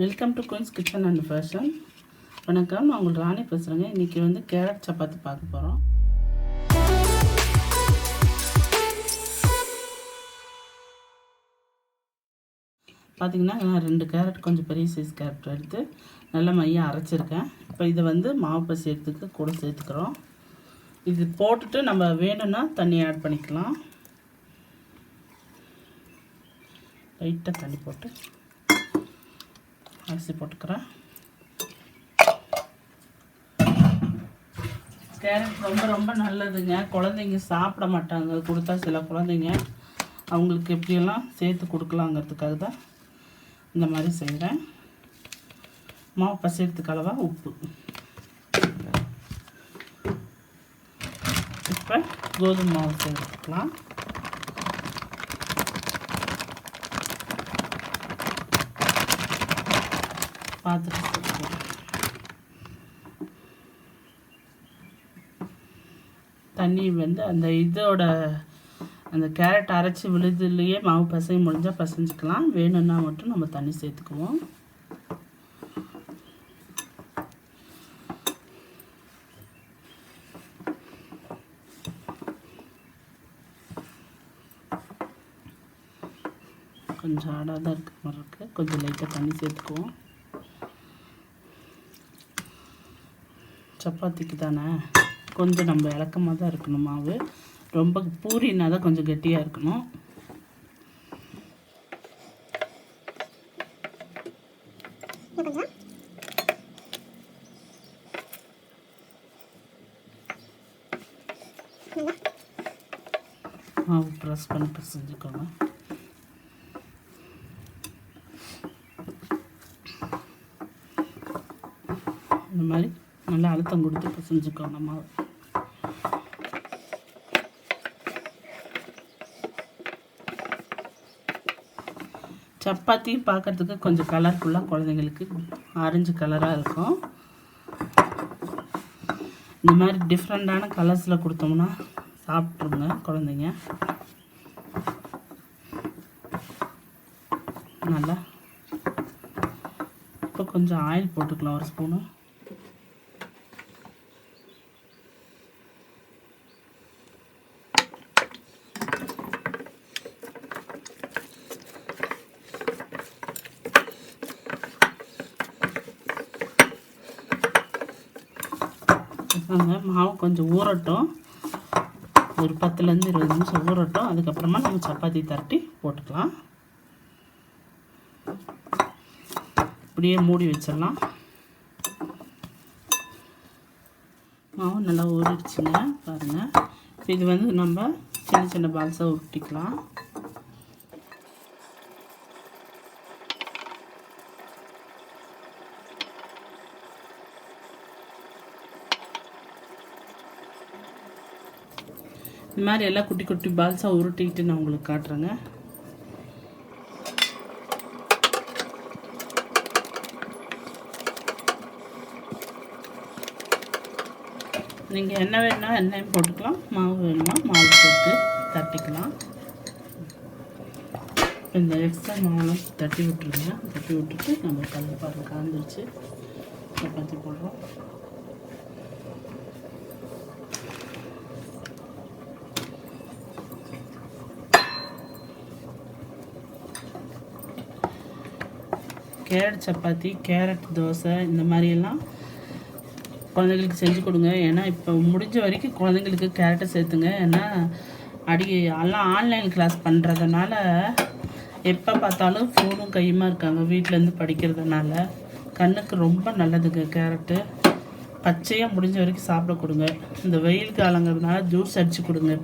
Welcome to queen's kitchen and fashion. வணக்கம், நான் உங்கள் ராணி பேசுகிறேங்க. இன்றைக்கி வந்து கேரட் சப்பாத்தி பார்க்க போகிறோம். பார்த்திங்கன்னா நான் 2 கேரட், கொஞ்சம் பெரிய சைஸ் கேரட் எடுத்து நல்லா மையாக அரைச்சிருக்கேன். இப்போ இதை வந்து மாவு பசி எடுத்துக்கு கூட சேர்த்துக்கிறோம். இது போட்டுட்டு நம்ம வேணும்னா தண்ணி ஆட் பண்ணிக்கலாம். லைட்டாக தண்ணி போட்டு அரிசி போட்டுக்கிறேன். கேரட் ரொம்ப ரொம்ப நல்லதுங்க. குழந்தைங்க சாப்பிட மாட்டாங்க, கொடுத்தா சில குழந்தைங்க அவங்களுக்கு எப்படியெல்லாம் சேர்த்து கொடுக்கலாங்கிறதுக்காக தான் இந்த மாதிரி செய்கிறேன். மாவு பசைறதுக்கு அளவாக உப்பு. இப்போ கோதுமை மாவு சேர்த்துக்கலாம். பார்த்துட்டு தண்ணி வந்து அந்த இதோட அந்த கேரட் அரைச்சி விழுதுலேயே மாவு பசைய முடிஞ்சால் பசைஞ்சிக்கலாம். வேணும்னா மட்டும் நம்ம தண்ணி சேர்த்துக்குவோம். கொஞ்சம் ஆடாக தான் இருக்கிற மாதிரி இருக்குது. கொஞ்சம் லைட்டாக தண்ணி சேர்த்துக்குவோம். சப்பாத்திக்கு தானே கொஞ்சம் நம்ம இலக்கமாக தான் இருக்கணும். மாவு ரொம்ப பூரினா தான் கொஞ்சம் கெட்டியாக இருக்கணும். மாவு ப்ரெஸ் பண்ணி செஞ்சுக்கோங்க. இந்த மாதிரி நல்லா அழுத்தம் கொடுத்து செஞ்சுக்கோங்க மாவு. சப்பாத்தி பார்க்குறதுக்கு கொஞ்சம் கலர்ஃபுல்லாக குழந்தைங்களுக்கு ஆரஞ்சு கலராக இருக்கும். இந்த மாதிரி டிஃப்ரெண்ட்டான கலர்ஸில் கொடுத்தோம்னா சாப்பிட்ருங்க குழந்தைங்க. நல்லா இப்போ கொஞ்சம் ஆயில் போட்டுக்கலாம், ஒரு ஸ்பூனு. மாவு கொஞ்சம் ஊறட்டும், ஒரு 10லேருந்து 20 நிமிஷம் ஊறட்டும். அதுக்கப்புறமா நம்ம சப்பாத்தி தரட்டி போட்டுக்கலாம். இப்படியே மூடி வச்சிடலாம். மாவு நல்லா ஊறிடுச்சுங்க பாருங்கள். இப்போ இது வந்து நம்ம சின்ன சின்ன பால்ஸாக உருட்டிக்கலாம். இந்த மாதிரி எல்லாம் குட்டி குட்டி பால்ஸாக உருட்டிக்கிட்டு நான் உங்களுக்கு காட்டுறேங்க. நீங்கள் எண்ணெய் வேணுன்னா எண்ணெயும் போட்டுக்கலாம், மாவு வேணுமா மாவு போட்டு தட்டிக்கலாம். இந்த எக்ஸ்ட்ரா மாவுலாம் தட்டி விட்டுருங்க. தட்டி விட்டுட்டு நம்ம கல் பாருங்க காந்துருச்சு. சப்பாத்தி போடுறோம். கேரட் சப்பாத்தி, கேரட் தோசை, இந்த மாதிரியெல்லாம் குழந்தைங்களுக்கு செஞ்சு கொடுங்க. ஏன்னா இப்போ முடிஞ்ச வரைக்கும் குழந்தைங்களுக்கு கேரட்டை சேர்த்துங்க. ஏன்னா எல்லாம் ஆன்லைன் கிளாஸ் பண்ணுறதுனால எப்போ பார்த்தாலும் ஃபோனும் கையுமா இருக்காங்க. வீட்டிலேருந்து படிக்கிறதுனால கண்ணுக்கு ரொம்ப நல்லதுங்க கேரட்டு. பச்சையாக முடிஞ்ச வரைக்கும் சாப்பிட கொடுங்க. இந்த வெயில் காலங்கிறதுனால ஜூஸ் அடித்து கொடுங்க.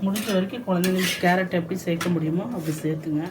முடிஞ்ச வரைக்கும் குழந்தைங்களுக்கு கேரட் எப்படி சேர்க்க முடியுமோ அப்படி சேர்த்துங்க.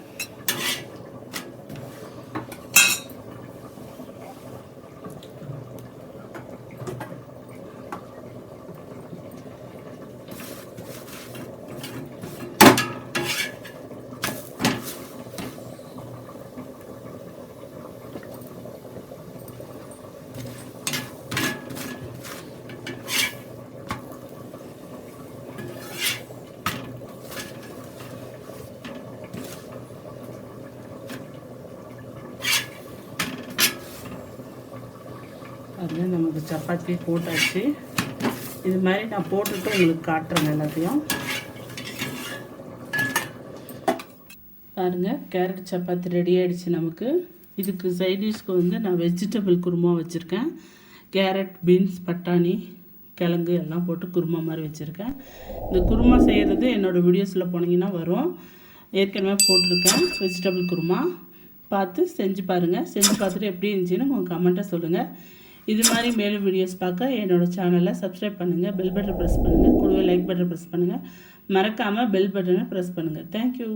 பாருங்க நமக்கு சப்பாத்தி போட்டாச்சு. இது மாதிரி நான் போட்டுட்டு உங்களுக்கு காட்டுறேங்க எல்லாத்தையும். பாருங்கள் கேரட் சப்பாத்தி ரெடி ஆகிடுச்சு நமக்கு. இதுக்கு சைடிஷ்க்கு வந்து நான் வெஜிடபிள் குருமா வச்சுருக்கேன். கேரட், பீன்ஸ், பட்டாணி, கிழங்கு எல்லாம் போட்டு குருமா மாதிரி வச்சுருக்கேன். இந்த குருமா செய்கிறது என்னோடய வீடியோஸில் போனீங்கன்னா வரும். ஏற்கனவே போட்டிருக்கேன் வெஜிடபிள் குருமா. பார்த்து செஞ்சு பாருங்கள். செஞ்சு பார்த்துட்டு எப்படி இருந்துச்சுன்னு உங்கள் கமெண்ட்டை சொல்லுங்கள். இது மாதிரி மேலும் வீடியோஸ் பார்க்க என்னோடய சேனலை சப்ஸ்கிரைப் பண்ணுங்கள், பெல் பட்டன் ப்ரெஸ் பண்ணுங்கள், கூடவே லைக் பட்டன் ப்ரெஸ் பண்ணுங்கள். மறக்காமல் பெல் பட்டனை ப்ரெஸ் பண்ணுங்கள். தேங்க்யூ.